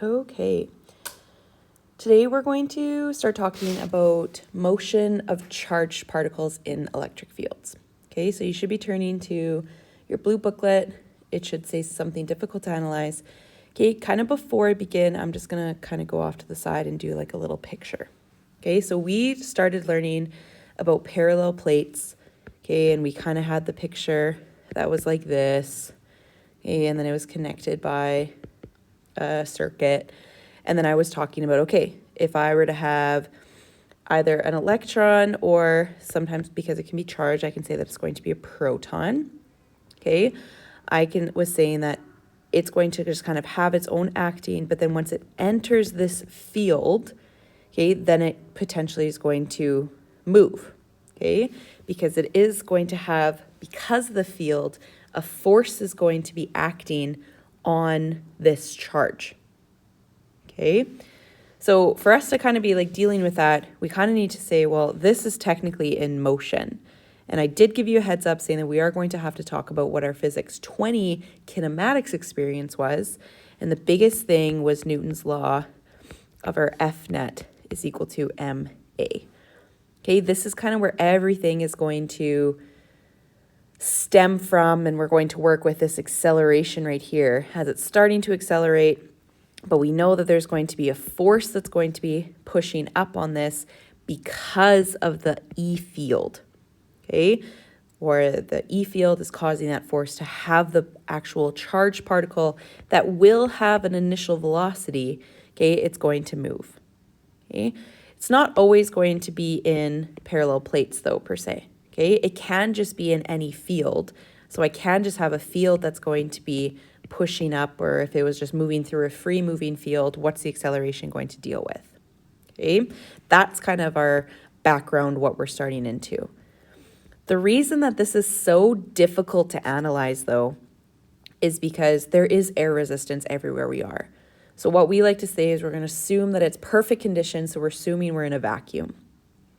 Okay. Today we're going to start talking about motion of charged particles in electric fields. Okay, so you should be turning to your blue booklet. It should say something difficult to analyze. Okay, kind of before I begin, I'm just gonna kind of go off to the side and do like a little picture. Okay, so we started learning about parallel plates. Okay, and we kind of had the picture that was like this. Okay, and then it was connected by a circuit. And then I was talking about, okay, if I were to have either an electron or sometimes because it can be charged, I can say that it's going to be a proton. Okay, was saying that it's going to just kind of have its own acting, but then once it enters this field, okay, then it potentially is going to move, okay, because it is going to have, because of the field, a force is going to be acting on this charge, okay? So for us to kind of be like dealing with that, we kind of need to say, well, this is technically in motion. And I did give you a heads up saying that we are going to have to talk about what our physics 20 kinematics experience was. And the biggest thing was Newton's law of our F net is equal to ma. Okay, this is kind of where everything is going to stem from, and we're going to work with this acceleration right here as it's starting to accelerate. But we know that there's going to be a force that's going to be pushing up on this because of the E field, okay? Or the E field is causing that force to have the actual charged particle that will have an initial velocity, okay? It's going to move, okay? It's not always going to be in parallel plates though, per se, okay? It can just be in any field. So I can just have a field that's going to be pushing up, or if it was just moving through a free moving field, what's the acceleration going to deal with? Okay, that's kind of our background, what we're starting into. The reason that this is so difficult to analyze though, is because there is air resistance everywhere we are. So what we like to say is we're going to assume that it's perfect conditions, so we're assuming we're in a vacuum.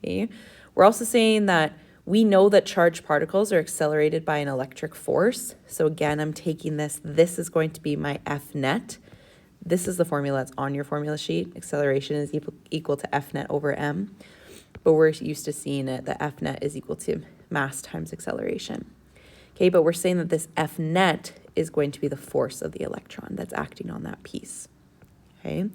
Okay, we're also saying that we know that charged particles are accelerated by an electric force. So again, I'm taking this is going to be my F net. This is the formula that's on your formula sheet. Acceleration is equal to F net over m. But we're used to seeing it, that F net is equal to mass times acceleration. Okay, but we're saying that this F net is going to be the force of the electron that's acting on that piece. Okay.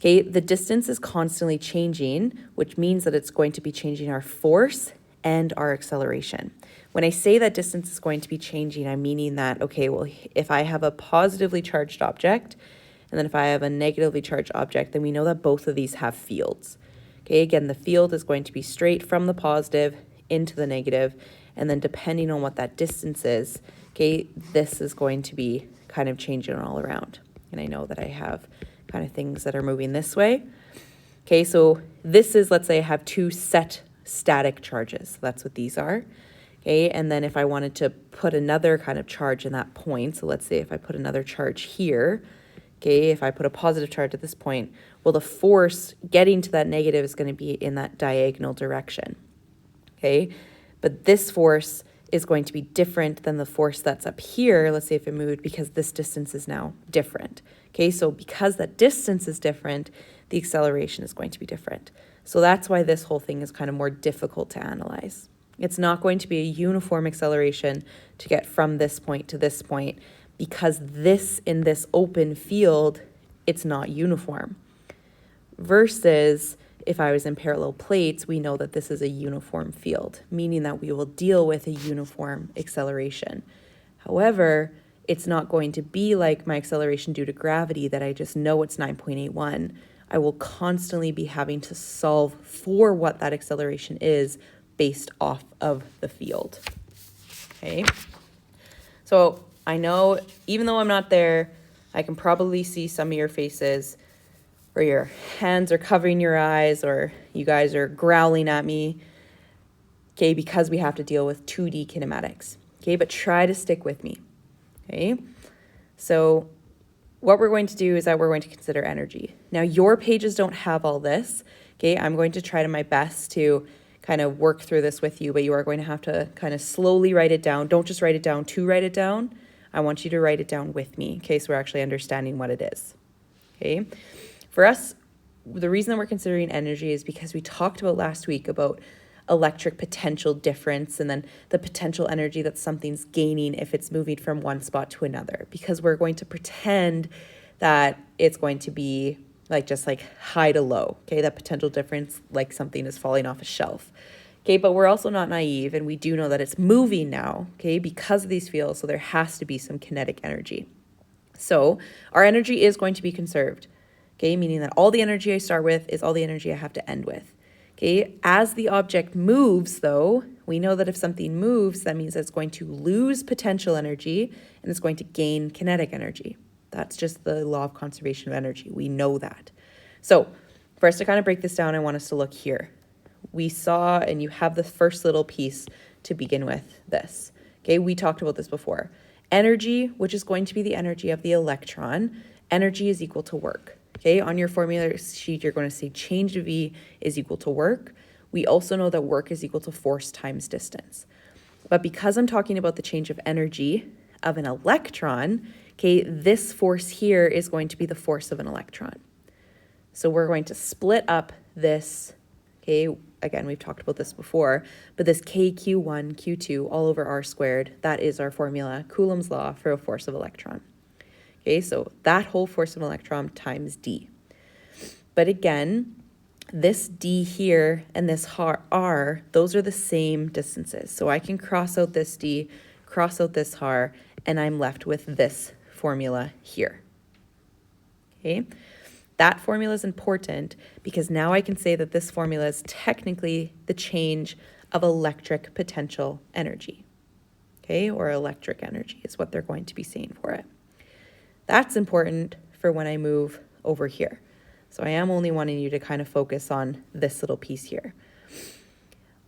Okay, the distance is constantly changing, which means that it's going to be changing our force and our acceleration. When I say that distance is going to be changing, I'm meaning that, okay, well, if I have a positively charged object, and then if I have a negatively charged object, then we know that both of these have fields. Okay, again, the field is going to be straight from the positive into the negative, and then depending on what that distance is, okay, this is going to be kind of changing all around. And I know that I have kind of things that are moving this way. Okay, so this is, let's say I have two set static charges. So that's what these are. Okay, and then if I wanted to put another kind of charge in that point, so let's say if I put another charge here, okay, if I put a positive charge at this point, well, the force getting to that negative is going to be in that diagonal direction. Okay, but this force is going to be different than the force that's up here. Let's say if it moved, because this distance is now different. Okay, so because that distance is different, the acceleration is going to be different. So that's why this whole thing is kind of more difficult to analyze. It's not going to be a uniform acceleration to get from this point to this point, because this, in this open field, it's not uniform. Versus if I was in parallel plates, we know that this is a uniform field, meaning that we will deal with a uniform acceleration. However, it's not going to be like my acceleration due to gravity that I just know it's 9.81. I will constantly be having to solve for what that acceleration is based off of the field. Okay. So I know, even though I'm not there, I can probably see some of your faces, or your hands are covering your eyes, or you guys are growling at me, okay, because we have to deal with 2D kinematics. Okay, but try to stick with me. Okay, so what we're going to do is that we're going to consider energy. Now, your pages don't have all this. Okay, I'm going to try to my best to kind of work through this with you, but you are going to have to kind of slowly write it down. Don't just write it down to write it down. I want you to write it down with me in case we're actually understanding what it is. okay? For us, the reason that we're considering energy is because we talked about last week about electric potential difference and then the potential energy that something's gaining if it's moving from one spot to another, because we're going to pretend that it's going to be like just like high to low, okay? That potential difference, like something is falling off a shelf. Okay, but we're also not naive, and we do know that it's moving now, okay, because of these fields, so there has to be some kinetic energy. So our energy is going to be conserved, okay, meaning that all the energy I start with is all the energy I have to end with. Okay, as the object moves, though, we know that if something moves, that means it's going to lose potential energy and it's going to gain kinetic energy. That's just the law of conservation of energy. We know that. So for us to kind of break this down, I want us to look here. We saw, and you have the first little piece to begin with this. Okay, we talked about this before. Energy, which is going to be the energy of the electron, energy is equal to work. Okay, on your formula sheet, you're going to say change of V is equal to work. We also know that work is equal to force times distance. But because I'm talking about the change of energy of an electron, okay, this force here is going to be the force of an electron. So we're going to split up this, okay, again, we've talked about this before, but this KQ1, Q2, all over R squared, that is our formula, Coulomb's law for a force of electron. Okay, so that whole force of an electron times D. But again, this D here and this R, those are the same distances. So I can cross out this D, cross out this R, and I'm left with this formula here. Okay. That formula is important because now I can say that this formula is technically the change of electric potential energy, okay, or electric energy is what they're going to be saying for it. That's important for when I move over here. So I am only wanting you to kind of focus on this little piece here.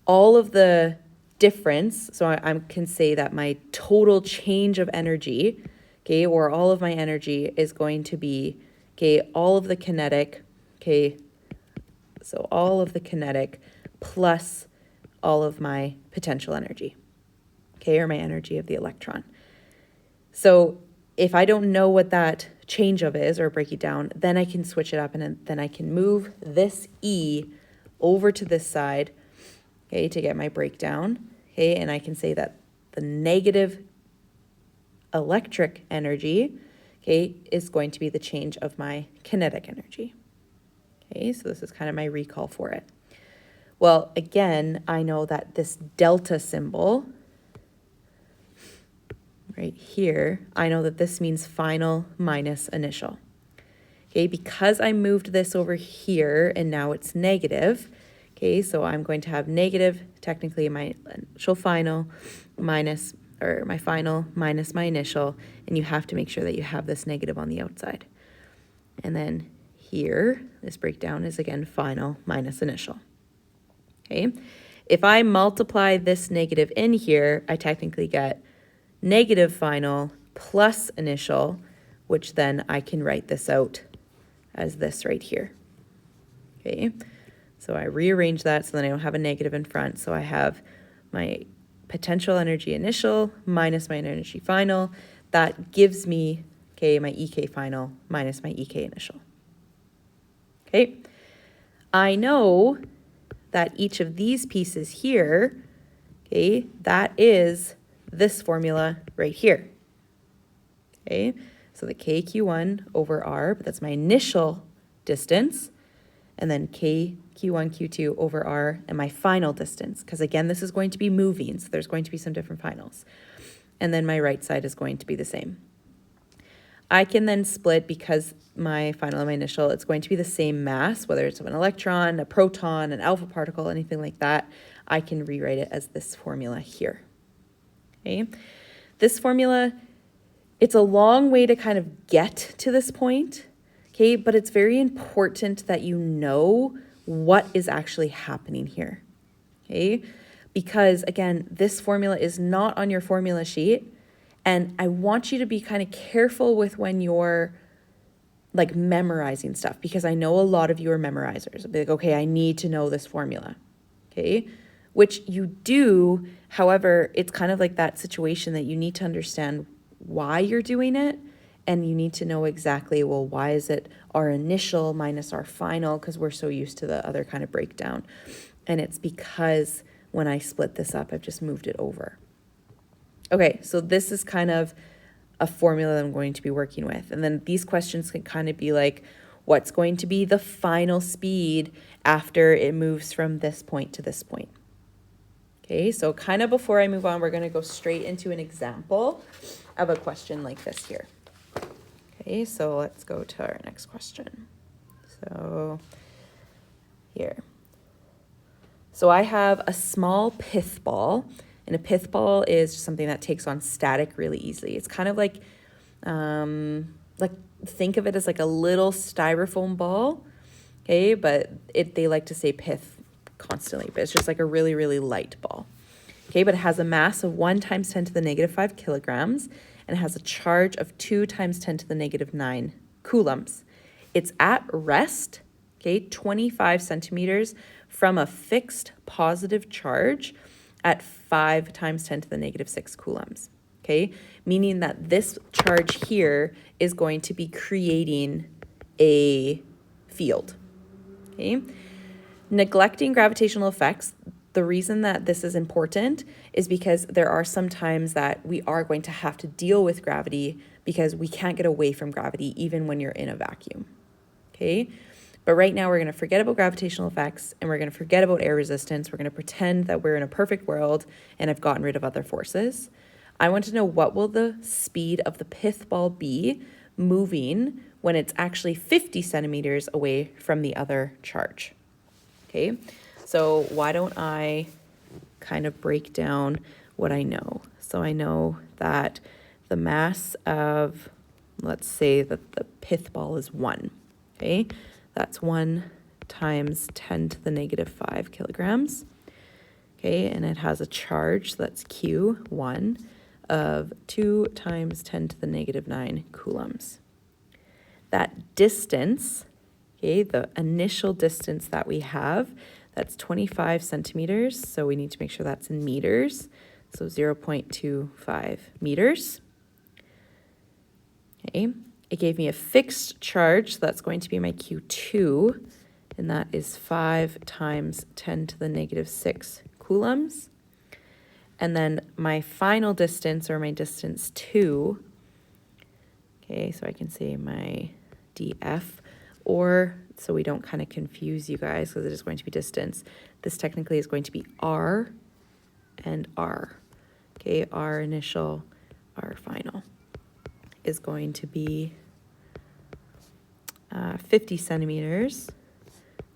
All of the difference, so I can say that my total change of energy, okay, or all of my energy is going to be, okay, all of the kinetic, okay, so all of the kinetic plus all of my potential energy, okay, or my energy of the electron. So if I don't know what that change of is or break it down, then I can switch it up and then I can move this E over to this side, okay, to get my breakdown, okay, and I can say that the negative electric energy, okay, is going to be the change of my kinetic energy. Okay, so this is kind of my recall for it. Well, again, I know that this delta symbol right here, I know that this means final minus initial. Okay, because I moved this over here and now it's negative, okay, so I'm going to have negative, technically my initial final minus, or my final minus my initial, and you have to make sure that you have this negative on the outside. And then here, this breakdown is again final minus initial. Okay, if I multiply this negative in here, I technically get negative final plus initial, which then I can write this out as this right here. Okay, so I rearrange that so then I don't have a negative in front. So I have my potential energy initial minus my energy final. That gives me, okay, my EK final minus my EK initial. Okay, I know that each of these pieces here, okay, that is this formula right here. Okay, so the KQ1 over R, but that's my initial distance, and then KQ1, Q2 over R, and my final distance, because again, this is going to be moving, so there's going to be some different finals. And then my right side is going to be the same. I can then split, because my final and my initial, it's going to be the same mass, whether it's of an electron, a proton, an alpha particle, anything like that. I can rewrite it as this formula here. Okay, this formula, it's a long way to kind of get to this point, okay, but it's very important that you know what is actually happening here, okay, because again, this formula is not on your formula sheet, and I want you to be kind of careful with when you're like memorizing stuff, because I know a lot of you are memorizers. I'll be like, okay, I need to know this formula, okay, which you do. However, it's kind of like that situation that you need to understand why you're doing it And you need to know exactly, well, why is it our initial minus our final? Because we're so used to the other kind of breakdown. And it's because when I split this up, I've just moved it over. Okay, so this is kind of a formula that I'm going to be working with. And then these questions can kind of be like, what's going to be the final speed after it moves from this point to this point? Okay, so kind of before I move on, we're going to go straight into an example of a question like this here. Okay, so let's go to our next question. So here. So I have a small pith ball, and a pith ball is something that takes on static really easily. It's kind of like think of it as like a little styrofoam ball, okay? But they like to say pith constantly, but it's just like a really, really light ball. Okay, but it has a mass of 1 times 10 to the negative 5 kilograms, and it has a charge of 2 times 10 to the negative 9 coulombs. It's at rest, okay, 25 centimeters from a fixed positive charge at 5 times 10 to the negative 6 coulombs, okay? Meaning that this charge here is going to be creating a field, okay? Neglecting gravitational effects, the reason that this is important is because there are some times that we are going to have to deal with gravity because we can't get away from gravity even when you're in a vacuum, okay? But right now we're going to forget about gravitational effects and we're going to forget about air resistance. We're going to pretend that we're in a perfect world and I've gotten rid of other forces. I want to know, what will the speed of the pith ball be moving when it's actually 50 centimeters away from the other charge? Okay, so why don't I kind of break down what I know? So I know that the mass of, let's say that the pith ball is 1, okay? That's 1 times 10 to the negative 5 kilograms, okay? And it has a charge, so that's Q1, of 2 times 10 to the negative 9 coulombs. That distance, okay, the initial distance that we have, that's 25 centimeters. So we need to make sure that's in meters. So 0.25 meters. Okay, it gave me a fixed charge. So that's going to be my Q2. And that is 5 times 10 to the negative 6 coulombs. And then my final distance, or my distance 2, okay, so I can say my df, or so we don't kind of confuse you guys because it is going to be distance. This technically is going to be r and r. Okay, r initial, r final is going to be 50 centimeters,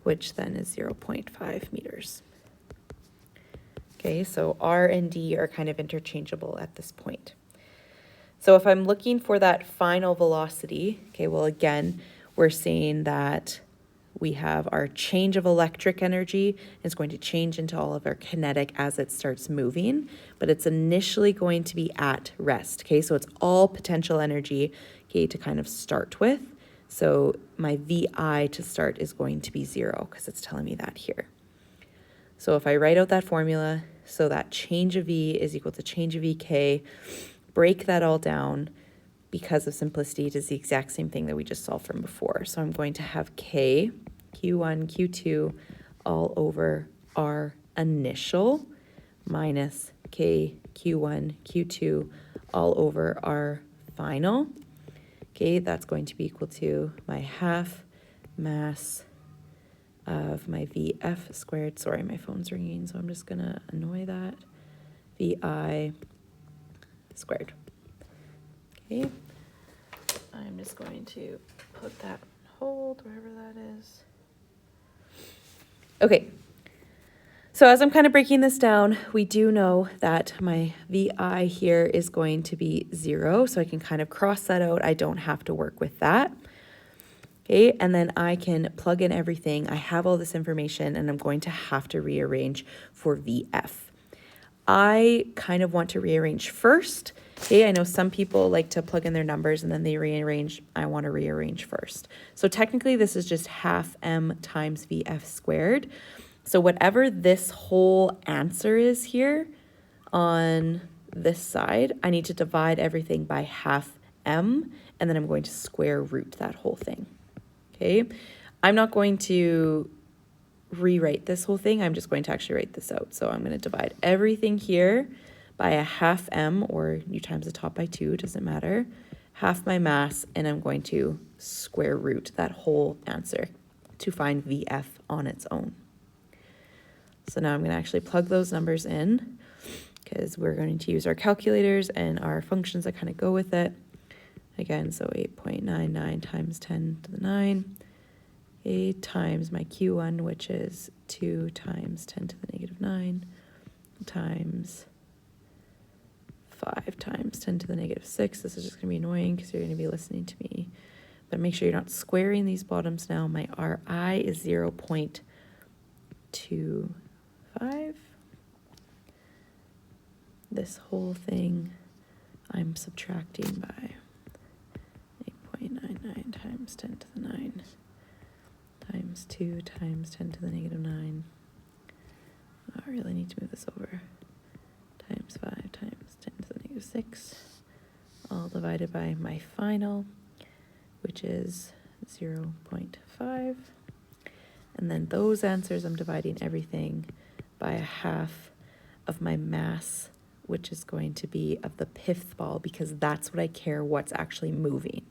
which then is 0.5 meters. Okay, so r and d are kind of interchangeable at this point. So if I'm looking for that final velocity, okay, well, again, we're saying that we have our change of electric energy is going to change into all of our kinetic as it starts moving, but it's initially going to be at rest, okay? So it's all potential energy, okay, to kind of start with. So my VI to start is going to be 0 because it's telling me that here. So if I write out that formula, so that change of V is equal to change of EK, break that all down, because of simplicity, it is the exact same thing that we just solved from before. So I'm going to have K, Q1, Q2, all over R initial, minus K, Q1, Q2, all over R final. Okay, that's going to be equal to my half mass of my VF squared. Sorry, my phone's ringing, so I'm just gonna annoy that. VI squared. Okay, I'm just going to put that on hold, wherever that is. Okay, so as I'm kind of breaking this down, we do know that my VI here is going to be 0, so I can kind of cross that out. I don't have to work with that. Okay, and then I can plug in everything. I have all this information, and I'm going to have to rearrange for VF. I kind of want to rearrange first. Okay, I know some people like to plug in their numbers and then they rearrange. I want to rearrange first. So technically this is just half m times VF squared. So whatever this whole answer is here on this side, I need to divide everything by half m, and then I'm going to square root that whole thing. Okay, I'm not going to rewrite this whole thing. I'm just going to actually write this out. So I'm going to divide everything here by a half m, or you times the top by 2, doesn't matter, half my mass, and I'm going to square root that whole answer to find VF on its own. So now I'm going to actually plug those numbers in because we're going to use our calculators and our functions that kind of go with it. Again, so 8.99 times 10 to the 9, 8 times my Q1, which is 2 times 10 to the negative 9, times 5 times 10 to the negative 6. This is just going to be annoying because you're going to be listening to me. But make sure you're not squaring these bottoms now. My Ri is 0.25. This whole thing I'm subtracting by 8.99 times 10 to the 9 times 2 times 10 to the negative 9. I really need to move this over. Times 5 times 10 to the negative 6. All divided by my final, which is 0.5. And then those answers, I'm dividing everything by a half of my mass, which is going to be of the pith ball, because that's what I care what's actually moving.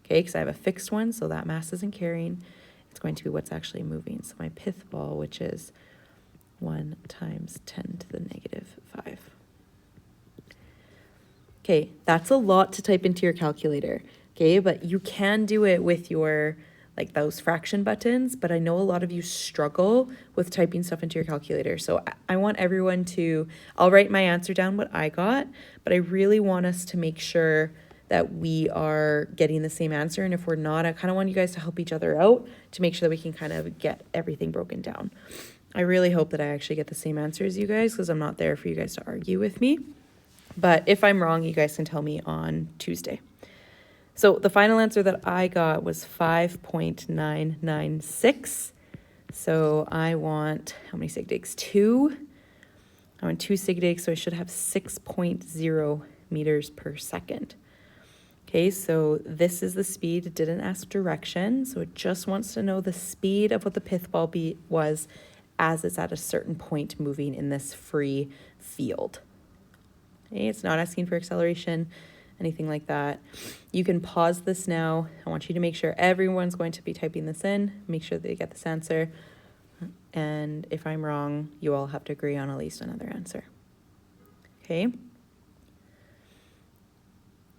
Okay, because I have a fixed one, so that mass isn't carrying. It's going to be what's actually moving. So my pith ball, which is 1 times 10 to the negative 5. Okay, that's a lot to type into your calculator. Okay, but you can do it with your, like those fraction buttons, but I know a lot of you struggle with typing stuff into your calculator. So I want everyone to, I'll write my answer down what I got, but I really want us to make sure that we are getting the same answer. And if we're not, I kind of want you guys to help each other out to make sure that we can kind of get everything broken down. I really hope that I actually get the same answer as you guys, because I'm not there for you guys to argue with me. But if I'm wrong, you guys can tell me on Tuesday. So the final answer that I got was 5.996. So I want, how many sig digs? 2. I want 2 sig digs, so I should have 6.0 meters per second. Okay, so this is the speed. It didn't ask direction, so it just wants to know the speed of what the pith ball was as it's at a certain point moving in this free field. Okay, it's not asking for acceleration, anything like that. You can pause this now. I want you to make sure everyone's going to be typing this in. Make sure they get this answer. And if I'm wrong, you all have to agree on at least another answer. Okay.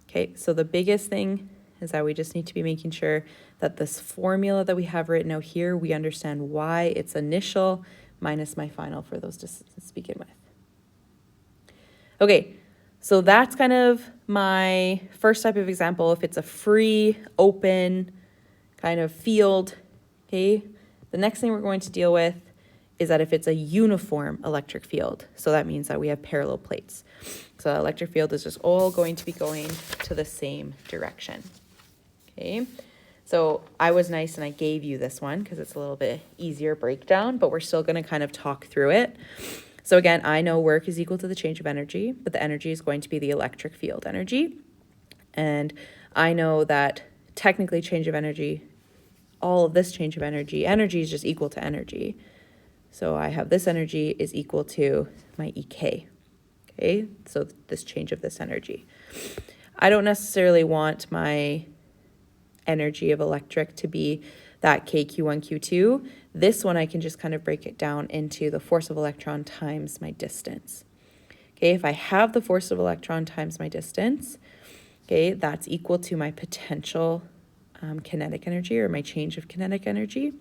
Okay, so the biggest thing is that we just need to be making sure that this formula that we have written out here, we understand why it's initial minus my final for those distances to begin with. Okay, so that's kind of my first type of example. If it's a free, open kind of field, okay, the next thing we're going to deal with is that if it's a uniform electric field, so that means that we have parallel plates. So the electric field is just all going to be going to the same direction. Okay, so I was nice and I gave you this one because it's a little bit easier breakdown, but we're still going to kind of talk through it. So again, I know work is equal to the change of energy, but the energy is going to be the electric field energy. And I know that technically change of energy, all of this change of energy is just equal to energy. So I have this energy is equal to my EK. Okay, so this change of this energy. I don't necessarily want my energy of electric to be that KQ1, Q2. This one I can just kind of break it down into the force of electron times my distance. Okay, if I have the force of electron times my distance, okay, that's equal to my potential kinetic energy, or my change of kinetic energy.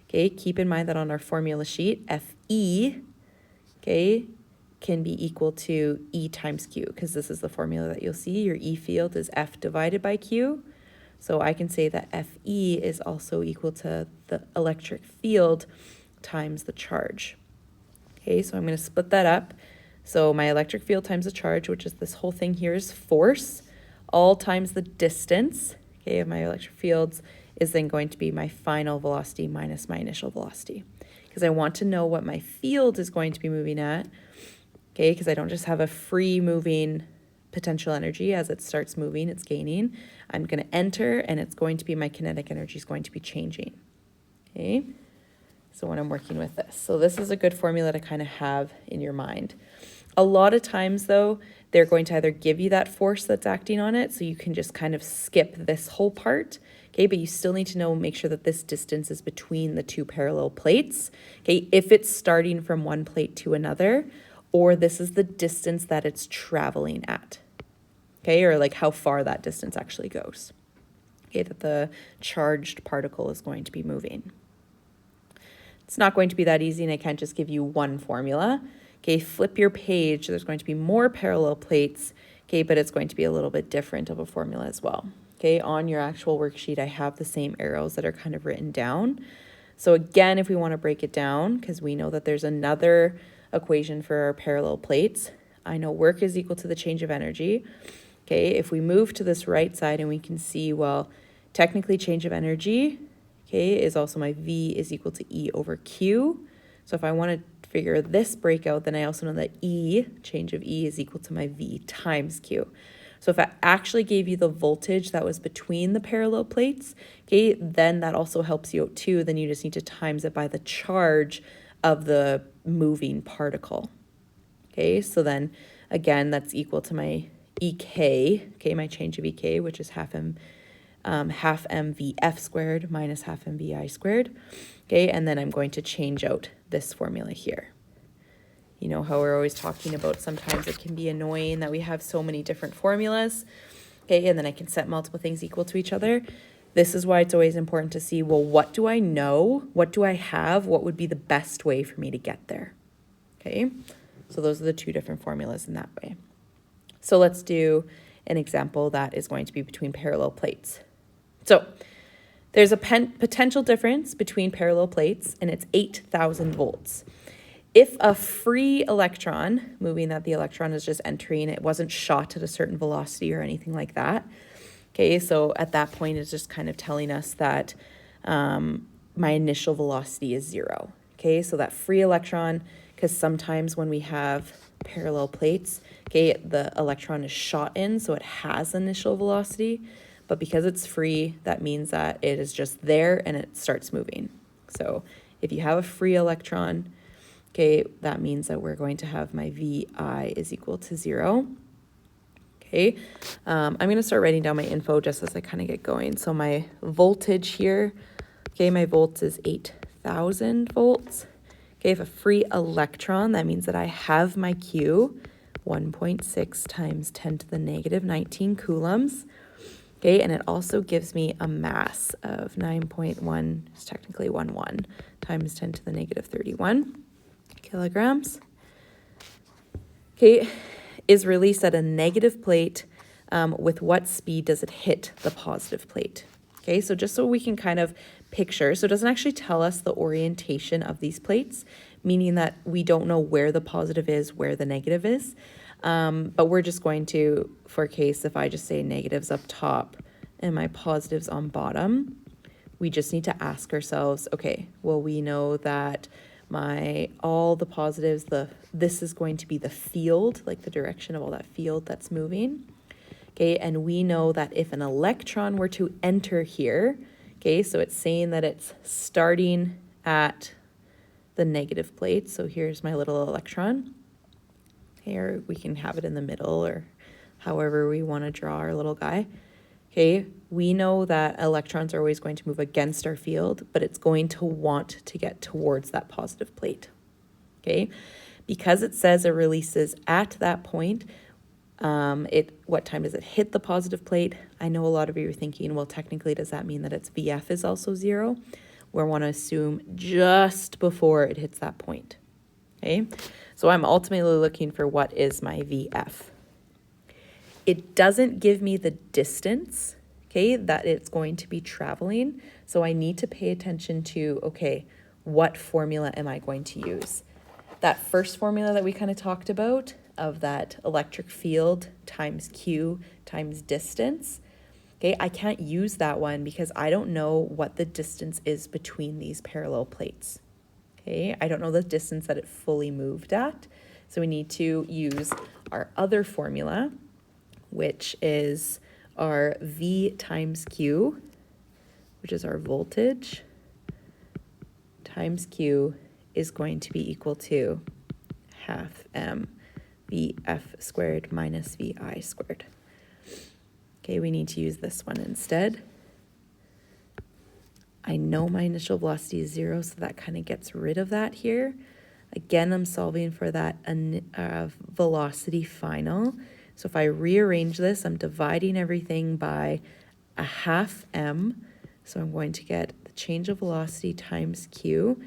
Okay, keep in mind that on our formula sheet, Fe, okay, can be equal to E times Q, because this is the formula that you'll see. Your E field is F divided by Q. So I can say that Fe is also equal to the electric field times the charge. Okay, so I'm going to split that up. So my electric field times the charge, which is this whole thing here, is force, all times the distance, okay, of my electric fields, is then going to be my final velocity minus my initial velocity. Because I want to know what my field is going to be moving at, okay, because I don't just have a free moving potential energy as it starts moving, it's gaining. I'm going to enter, and it's going to be my kinetic energy is going to be changing. Okay, so when I'm working with this. So this is a good formula to kind of have in your mind. A lot of times, though, they're going to either give you that force that's acting on it, so you can just kind of skip this whole part, okay? But you still need to know, make sure that this distance is between the two parallel plates, okay? If it's starting from one plate to another, or this is the distance that it's traveling at, okay? Or like how far that distance actually goes, okay? That the charged particle is going to be moving. It's not going to be that easy, and I can't just give you one formula. Okay, flip your page. There's going to be more parallel plates, okay, but it's going to be a little bit different of a formula as well. Okay, on your actual worksheet, I have the same arrows that are kind of written down. So again, if we want to break it down, because we know that there's another equation for our parallel plates, I know work is equal to the change of energy. Okay, if we move to this right side and we can see, well, technically change of energy, okay, is also my V is equal to E over Q. So if I want to figure this breakout, then I also know that E, change of E, is equal to my V times Q. So if I actually gave you the voltage that was between the parallel plates, okay, then that also helps you out too. Then you just need to times it by the charge of the moving particle. Okay, so then again, that's equal to my EK, okay, my change of EK, which is half mVF squared minus half mVI squared. Okay, and then I'm going to change out this formula here. You know how we're always talking about sometimes it can be annoying that we have so many different formulas. Okay, and then I can set multiple things equal to each other. This is why it's always important to see, well, what do I know? What do I have? What would be the best way for me to get there? Okay, so those are the two different formulas in that way. So let's do an example that is going to be between parallel plates. So there's a potential difference between parallel plates, and it's 8,000 volts. If a free electron, moving that the electron is just entering, it wasn't shot at a certain velocity or anything like that. Okay, so at that point, it's just kind of telling us that my initial velocity is 0. Okay, so that free electron, because sometimes when we have parallel plates, okay, the electron is shot in, so it has initial velocity. But because it's free, that means that it is just there and it starts moving. So if you have a free electron, okay, that means that we're going to have my VI is equal to 0. Okay, I'm going to start writing down my info just as I kind of get going. So my voltage here, okay, my volts is 8,000 volts. Okay, if a free electron, that means that I have my Q, 1.6 times 10 to the negative 19 coulombs. Okay, and it also gives me a mass of 9.1, it's technically 11, times 10 to the negative 31 kilograms. Okay, is released at a negative plate. With what speed does it hit the positive plate? Okay, so just so we can kind of picture, so it doesn't actually tell us the orientation of these plates, meaning that we don't know where the positive is, where the negative is. But we're just going to, for a case, if I just say negatives up top and my positives on bottom, we just need to ask ourselves, okay, well, we know that all the positives, this is going to be the field, like the direction of all that field that's moving. Okay, and we know that if an electron were to enter here, okay, so it's saying that it's starting at the negative plate. So here's my little electron. Here we can have it in the middle or however we want to draw our little guy. Okay, we know that electrons are always going to move against our field, but it's going to want to get towards that positive plate. Okay, because it says it releases at that point, what time does it hit the positive plate? I know a lot of you are thinking, well, technically, does that mean that its VF is also 0? We want to assume just before it hits that point. Okay, so I'm ultimately looking for what is my VF. It doesn't give me the distance, okay, that it's going to be traveling. So I need to pay attention to, okay, what formula am I going to use? That first formula that we kind of talked about of that electric field times Q times distance, okay, I can't use that one because I don't know what the distance is between these parallel plates. Okay, I don't know the distance that it fully moved at. So we need to use our other formula. which is our V times Q, which is our voltage, times Q is going to be equal to half m Vf squared minus Vi squared. Okay, we need to use this one instead. I know my initial velocity is 0, so that kind of gets rid of that here. Again, I'm solving for that velocity final. So if I rearrange this, I'm dividing everything by a half m. So I'm going to get the change of velocity times q.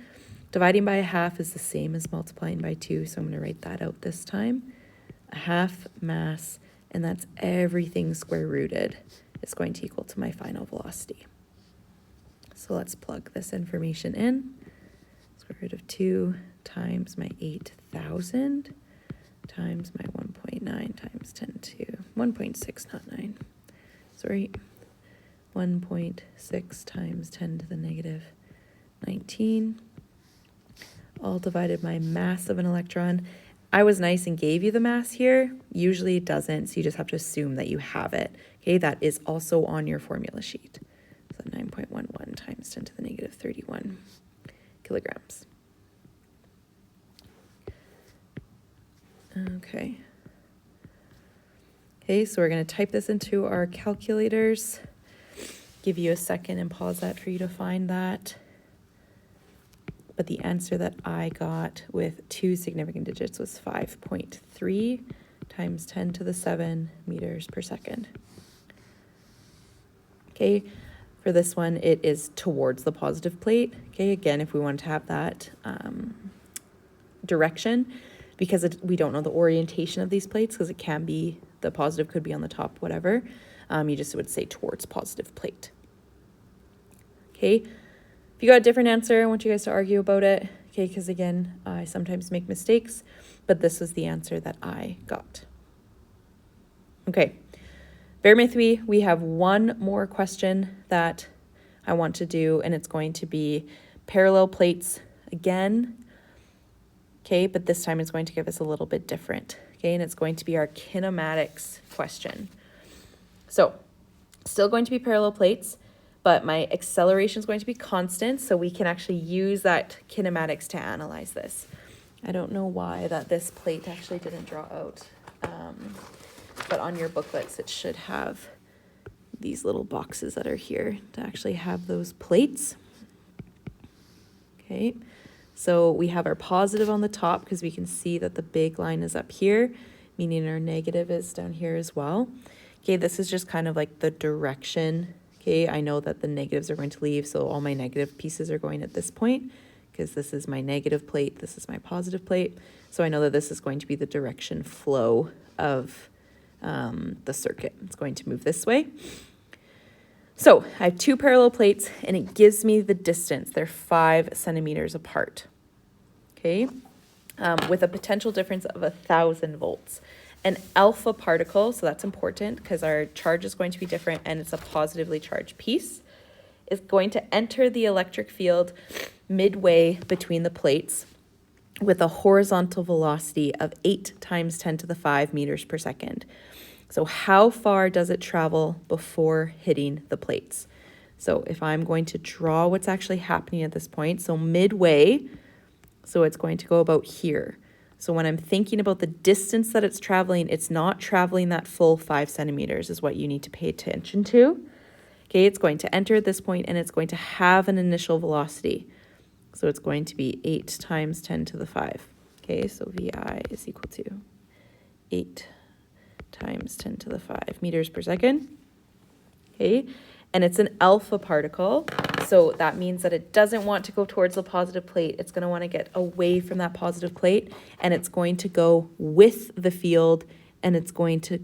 Dividing by a half is the same as multiplying by 2, so I'm going to write that out this time. A half mass, and that's everything square rooted, is going to equal to my final velocity. So let's plug this information in. Square root of 2 times my 8,000 times my 1.9 times 10 to 1.6, not 9. Sorry. 1.6 times 10 to the negative 19. All divided by mass of an electron. I was nice and gave you the mass here. Usually it doesn't, so you just have to assume that you have it. Okay, that is also on your formula sheet. So 9.11 times 10 to the negative 31 kilograms. Okay. Okay, so we're going to type this into our calculators. Give you a second and pause that for you to find that. But the answer that I got with 2 significant digits was 5.3 times 10 to the 7 meters per second. Okay, for this one, it is towards the positive plate. Okay, again, if we want to have that direction, because we don't know the orientation of these plates, because it can be, the positive could be on the top, whatever, you just would say towards positive plate. Okay, if you got a different answer, I want you guys to argue about it, okay, because again, I sometimes make mistakes, but this was the answer that I got. Okay, bear with me, we have one more question that I want to do, and it's going to be parallel plates again. Okay, but this time it's going to give us a little bit different. Okay, and it's going to be our kinematics question. So, still going to be parallel plates, but my acceleration is going to be constant, so we can actually use that kinematics to analyze this. I don't know why that this plate actually didn't draw out, but on your booklets it should have these little boxes that are here to actually have those plates. Okay. So we have our positive on the top because we can see that the big line is up here, meaning our negative is down here as well. Okay, this is just kind of like the direction. Okay, I know that the negatives are going to leave, so all my negative pieces are going at this point because this is my negative plate, this is my positive plate. So I know that this is going to be the direction flow of the circuit. It's going to move this way. So I have 2 parallel plates and it gives me the distance. They're 5 centimeters apart, okay? With a potential difference of 1,000 volts. An alpha particle, so that's important because our charge is going to be different and it's a positively charged piece, is going to enter the electric field midway between the plates with a horizontal velocity of 8 times 10 to the 5 meters per second. So how far does it travel before hitting the plates? So if I'm going to draw what's actually happening at this point, so midway, so it's going to go about here. So when I'm thinking about the distance that it's traveling, it's not traveling that full 5 centimeters is what you need to pay attention to. Okay, it's going to enter at this point and it's going to have an initial velocity. So it's going to be 8 times 10 to the 5. Okay, so VI is equal to 8 times 10 to the 5 meters per second. Okay, and it's an alpha particle, so that means that it doesn't want to go towards the positive plate. It's going to want to get away from that positive plate, and it's going to go with the field, and it's going to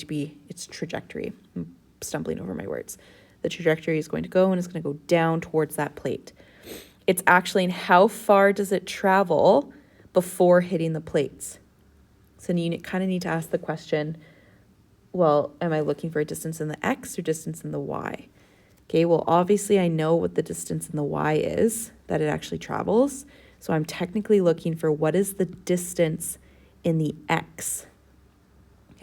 be its trajectory. I'm stumbling over my words. The trajectory is going to go, and it's going to go down towards that plate. It's actually in how far does it travel before hitting the plates. So you kind of need to ask the question, well, am I looking for a distance in the X or distance in the Y? Okay, well, obviously I know what the distance in the Y is, that it actually travels. So I'm technically looking for what is the distance in the X.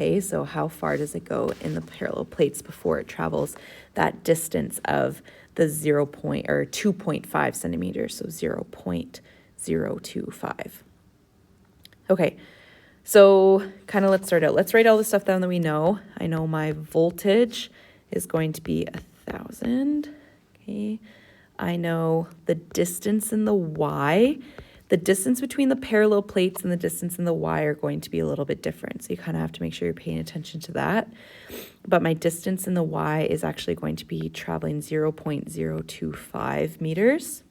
Okay, so how far does it go in the parallel plates before it travels that distance of the 2.5 centimeters, so 0.025. Okay, so kind of let's start out. Let's write all the stuff down that we know. I know my voltage is going to be 1,000. Okay, I know the distance in the Y. The distance between the parallel plates and the distance in the Y are going to be a little bit different. So you kind of have to make sure you're paying attention to that. But my distance in the Y is actually going to be traveling 0.025 meters.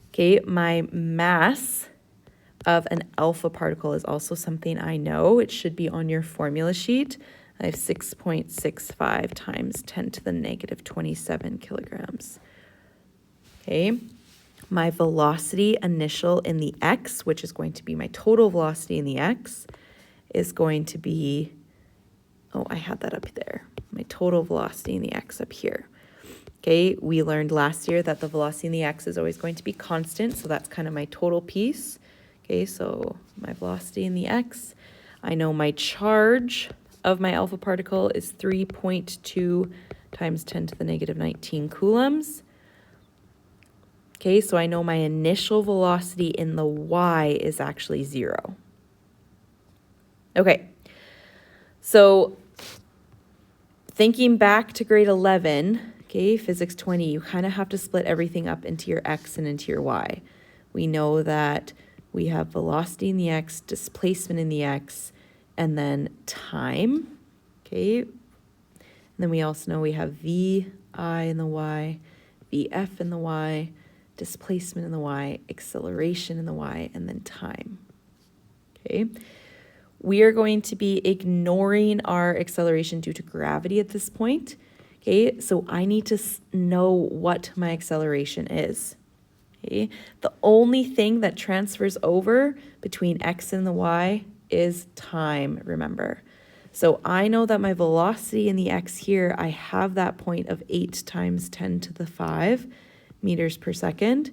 Okay, my mass of an alpha particle is also something I know. It should be on your formula sheet. I have 6.65 times 10 to the negative 27 kilograms. Okay. My velocity initial in the x, which is going to be my total velocity in the x, is going to be, oh, I had that up there. My total velocity in the x up here. Okay, we learned last year that the velocity in the x is always going to be constant, so that's kind of my total piece. Okay, so my velocity in the x. I know my charge of my alpha particle is 3.2 times 10 to the negative 19 coulombs. Okay, so I know my initial velocity in the y is actually 0. Okay, so thinking back to grade 11, okay, physics 20, you kind of have to split everything up into your x and into your y. We know that we have velocity in the x, displacement in the x, and then time, okay? And then we also know we have vi in the y, vf in the y, displacement in the y, acceleration in the y, and then time, okay? We are going to be ignoring our acceleration due to gravity at this point, okay? So I need to know what my acceleration is, okay? The only thing that transfers over between x and the y is time, remember. So I know that my velocity in the x here, I have that point of 8 times 10 to the 5 meters per second.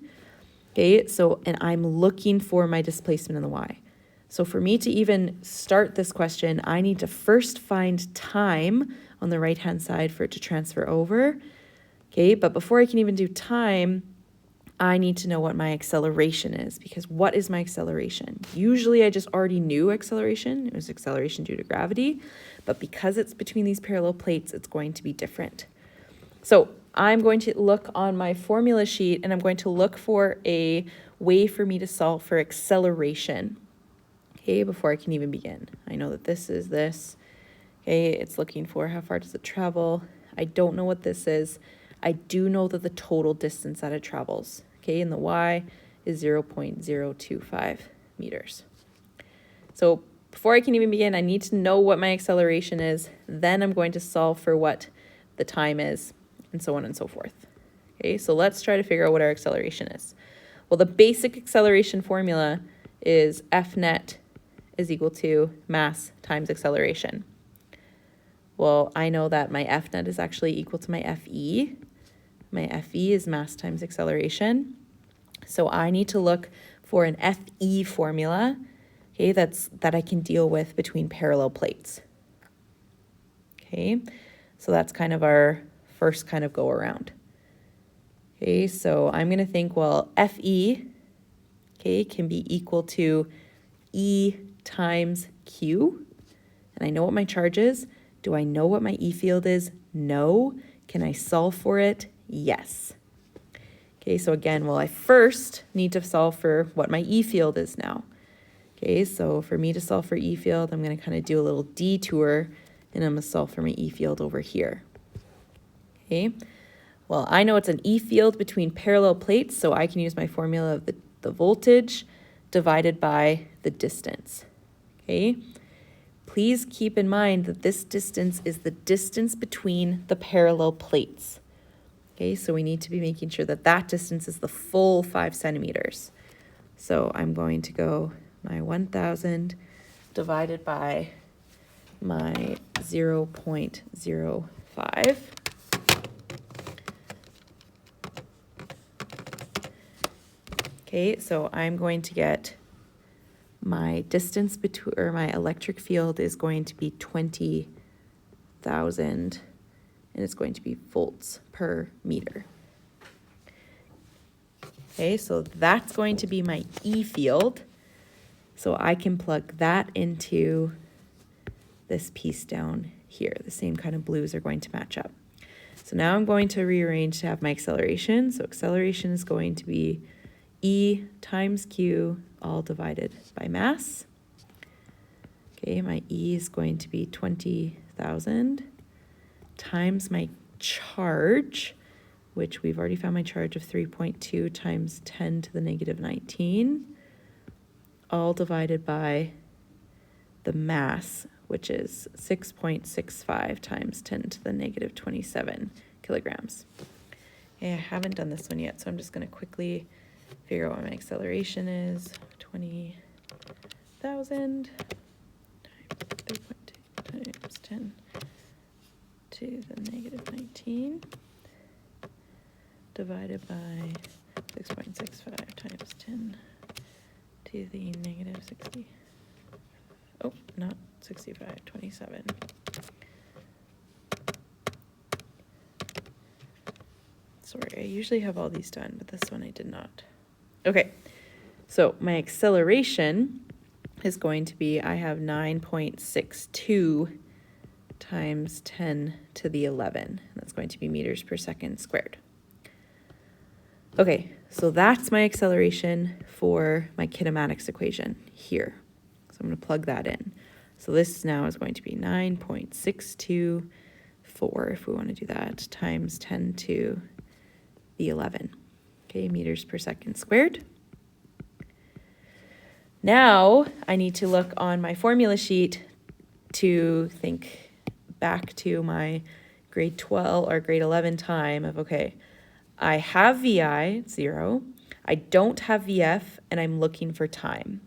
Okay, so, and I'm looking for my displacement in the y. So for me to even start this question, I need to first find time on the right-hand side for it to transfer over. Okay, but before I can even do time, I need to know what my acceleration is, because what is my acceleration? Usually I just already knew acceleration. It was acceleration due to gravity, but because it's between these parallel plates, it's going to be different. So I'm going to look on my formula sheet and I'm going to look for a way for me to solve for acceleration. Okay, before I can even begin. I know that this is this. Okay, it's looking for how far does it travel. I don't know what this is. I do know that the total distance that it travels, okay, and the y is 0.025 meters. So before I can even begin, I need to know what my acceleration is. Then I'm going to solve for what the time is, and so on and so forth. Okay, so let's try to figure out what our acceleration is. Well, the basic acceleration formula is F net is equal to mass times acceleration. Well, I know that my F net is actually equal to my FE. My FE is mass times acceleration. So I need to look for an FE formula, okay, that I can deal with between parallel plates. Okay, so that's kind of our first kind of go around. Okay, so I'm going to think, well, FE, okay, can be equal to E times Q. And I know what my charge is. Do I know what my E field is? No. Can I solve for it? Yes. Okay, so again, well, I first need to solve for what my E field is now. Okay, so for me to solve for E field, I'm going to kind of do a little detour, and I'm going to solve for my E field over here. Okay, well, I know it's an E field between parallel plates, so I can use my formula of the voltage divided by the distance. Okay, please keep in mind that this distance is the distance between the parallel plates. Okay, so we need to be making sure that that distance is the full 5 centimeters. So I'm going to go my 1,000 divided by my 0.05. Okay, so I'm going to get my distance between, or my electric field is going to be 20,000, and it's going to be volts per meter. Okay, so that's going to be my E field. So I can plug that into this piece down here. The same kind of blues are going to match up. So now I'm going to rearrange to have my acceleration. So acceleration is going to be E times Q all divided by mass. Okay, my E is going to be 20,000 times my charge, which we've already found my charge of 3.2 times 10 to the negative 19, all divided by the mass, which is 6.65 times 10 to the negative 27 kilograms. Okay, I haven't done this one yet, so I'm just going to quickly figure out what my acceleration is. 20,000 times 3.2 times 10 to the negative 19 divided by 6.65 times 10 to the negative 60. Oh, not 65, 27. Sorry, I usually have all these done, but this one I did not. Okay, so my acceleration is going to be, I have 9.62 times 10 to the 11. That's going to be meters per second squared. Okay, so that's my acceleration for my kinematics equation here. So I'm going to plug that in. So this now is going to be 9.624, if we want to do that, times 10 to the 11. Okay, meters per second squared. Now I need to look on my formula sheet to think back to my grade 12 or grade 11 time of, okay, I have VI, 0. I don't have VF, and I'm looking for time.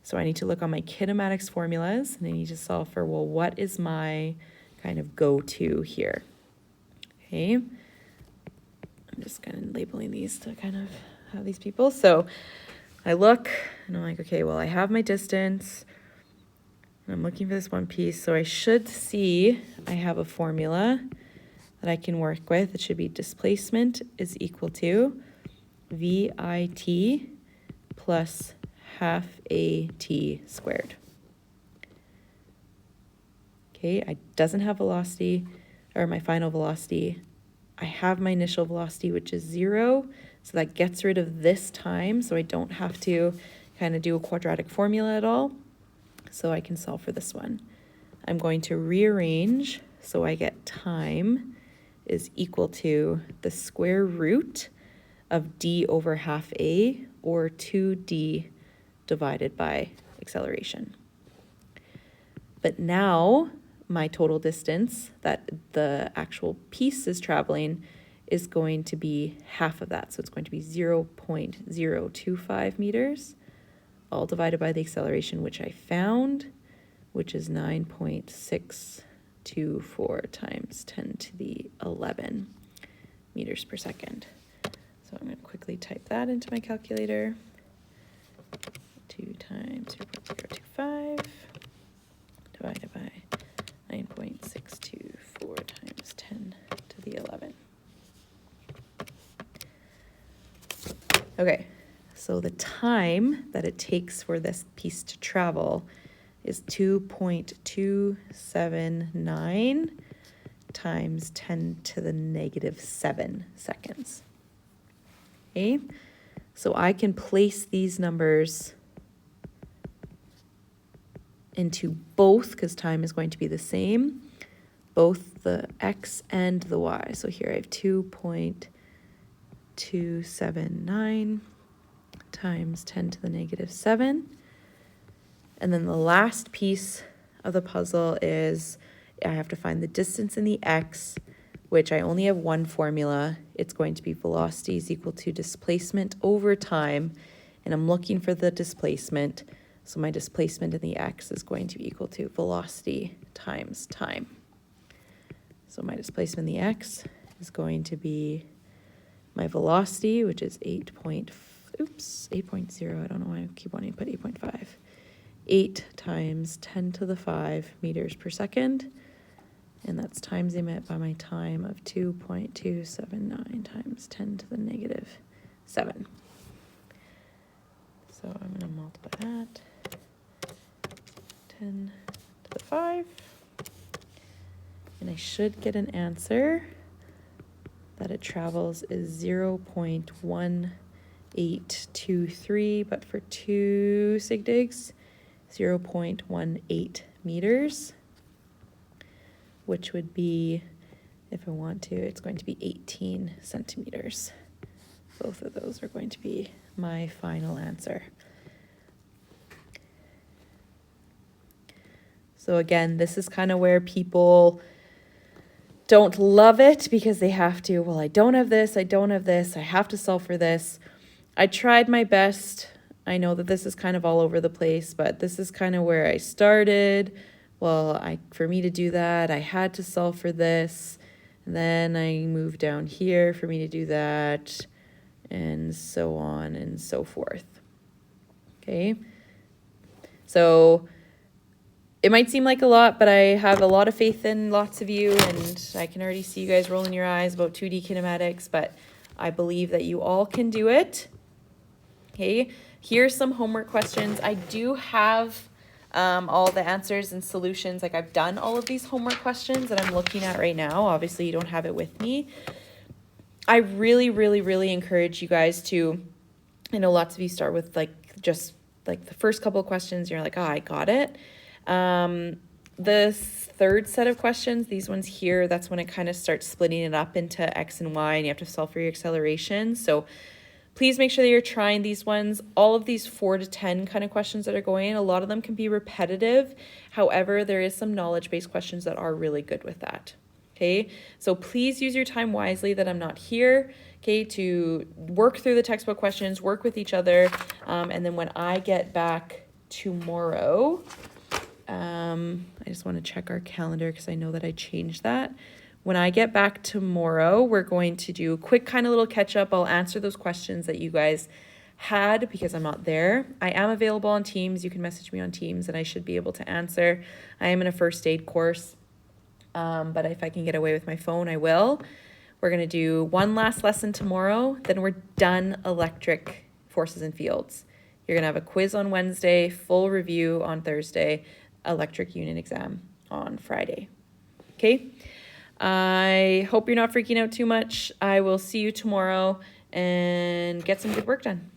So I need to look on my kinematics formulas, and I need to solve for, well, what is my kind of go-to here? Okay. I'm just kind of labeling these to kind of have these people. So I look, and I'm like, okay, well, I have my distance. I'm looking for this one piece, so I should see I have a formula that I can work with. It should be displacement is equal to VIT plus half AT squared. Okay, it doesn't have velocity, or my final velocity. I have my initial velocity, which is 0, so that gets rid of this time, so I don't have to kind of do a quadratic formula at all. So I can solve for this one. I'm going to rearrange, so I get time is equal to the square root of d over half a, or 2d divided by acceleration. But now my total distance that the actual piece is traveling is going to be half of that. So it's going to be 0.025 meters, all divided by the acceleration, which I found, which is 9.624 times 10 to the 11 meters per second. So I'm going to quickly type that into my calculator. 2 times 0.025 divided by 9.624 times 10 to the 11. Okay, so the time that it takes for this piece to travel is 2.279 times 10 to the negative 7 seconds. Okay, so I can place these numbers into both, because time is going to be the same, both the x and the y. So here I have 2.279 times 10 to the negative 7. And then the last piece of the puzzle is I have to find the distance in the x, which I only have one formula. It's going to be velocity is equal to displacement over time, and I'm looking for the displacement. So my displacement in the x is going to be equal to velocity times time. So my displacement in the x is going to be my velocity, which is 8.0. I don't know why I keep wanting to put 8.5. 8 times 10 to the 5 meters per second. And that's times emit by my time of 2.279 times 10 to the negative 7. So I'm going to multiply that. 10 to the 5. And I should get an answer that it travels is 0.1823, but for 2 sig digs, 0.18 meters, which would be, if I want to, it's going to be 18 centimeters. Both of those are going to be my final answer. So again, this is kind of where people don't love it because they have to, well, I don't have this, I have to solve for this. I tried my best. I know that this is kind of all over the place, but this is kind of where I started. Well, for me to do that, I had to solve for this. And then I moved down here for me to do that, and so on and so forth. Okay. So it might seem like a lot, but I have a lot of faith in lots of you, and I can already see you guys rolling your eyes about 2D kinematics, but I believe that you all can do it. Okay, here's some homework questions. I do have all the answers and solutions. Like, I've done all of these homework questions that I'm looking at right now. Obviously, you don't have it with me. I really, really, really encourage you guys to, I know lots of you start with just the first couple of questions, you're like, oh, I got it. The third set of questions, these ones here, that's when it kind of starts splitting it up into X and Y, and you have to solve for your acceleration. So please make sure that you're trying these ones. All of these 4 to 10 kind of questions that are going in, a lot of them can be repetitive. However, there is some knowledge-based questions that are really good with that. Okay, so please use your time wisely that I'm not here, okay, to work through the textbook questions, work with each other, and then when I get back tomorrow, I just want to check our calendar because I know that I changed that. When I get back tomorrow, we're going to do a quick kind of little catch up. I'll answer those questions that you guys had because I'm not there. I am available on Teams. You can message me on Teams and I should be able to answer. I am in a first aid course, but if I can get away with my phone, I will. We're going to do one last lesson tomorrow. Then we're done electric forces and fields. You're going to have a quiz on Wednesday, full review on Thursday, electric unit exam on Friday. Okay? I hope you're not freaking out too much. I will see you tomorrow and get some good work done.